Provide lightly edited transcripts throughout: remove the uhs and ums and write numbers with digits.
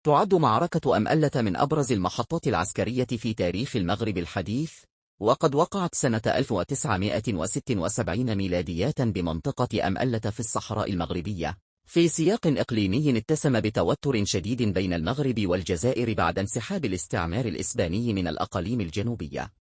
تعد معركة أمألة من أبرز المحطات العسكرية في تاريخ المغرب الحديث، وقد وقعت سنة 1976 ميلادية بمنطقة أمألة في الصحراء المغربية، في سياق إقليمي اتسم بتوتر شديد بين المغرب والجزائر بعد انسحاب الاستعمار الإسباني من الأقاليم الجنوبية.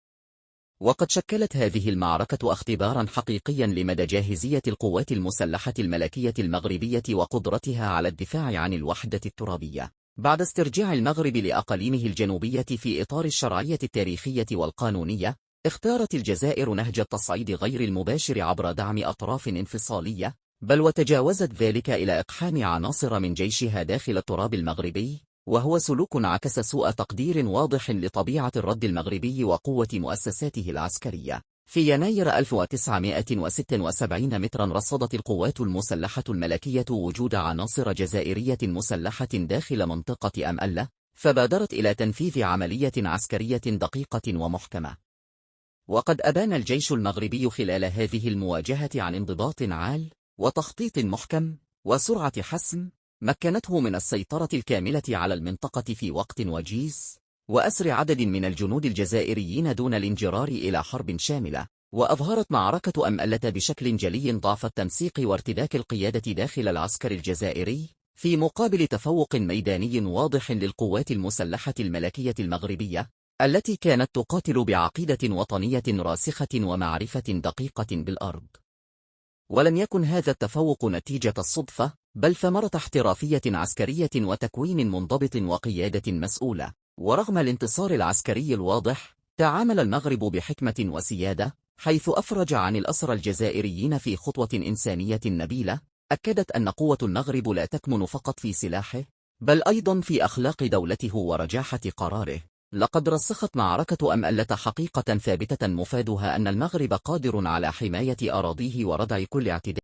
وقد شكلت هذه المعركة اختبارا حقيقيا لمدى جاهزية القوات المسلحة الملكية المغربية وقدرتها على الدفاع عن الوحدة الترابية. بعد استرجاع المغرب لأقاليمه الجنوبية في إطار الشرعية التاريخية والقانونية، اختارت الجزائر نهج التصعيد غير المباشر عبر دعم أطراف انفصالية، بل وتجاوزت ذلك إلى إقحام عناصر من جيشها داخل التراب المغربي، وهو سلوك عكس سوء تقدير واضح لطبيعة الرد المغربي وقوة مؤسساته العسكرية. في يناير 1976 مترا رصدت القوات المسلحة الملكية وجود عناصر جزائرية مسلحة داخل منطقة أمألة، فبادرت إلى تنفيذ عملية عسكرية دقيقة ومحكمة. وقد أبان الجيش المغربي خلال هذه المواجهة عن انضباط عال وتخطيط محكم وسرعة حسم مكنته من السيطرة الكاملة على المنطقة في وقت وجيز، وأسر عدد من الجنود الجزائريين دون الانجرار إلى حرب شاملة. وأظهرت معركة أمألة بشكل جلي ضعف التنسيق وارتباك القيادة داخل العسكر الجزائري، في مقابل تفوق ميداني واضح للقوات المسلحة الملكية المغربية، التي كانت تقاتل بعقيدة وطنية راسخة ومعرفة دقيقة بالأرض. ولم يكن هذا التفوق نتيجة الصدفة، بل ثمرة احترافية عسكرية وتكوين منضبط وقيادة مسؤولة. ورغم الانتصار العسكري الواضح، تعامل المغرب بحكمة وسيادة، حيث أفرج عن الأسرى الجزائريين في خطوة إنسانية نبيلة، أكدت أن قوة المغرب لا تكمن فقط في سلاحه، بل أيضا في أخلاق دولته ورجاحة قراره. لقد رسخت معركة أمألة حقيقة ثابتة مفادها أن المغرب قادر على حماية أراضيه وردع كل اعتداء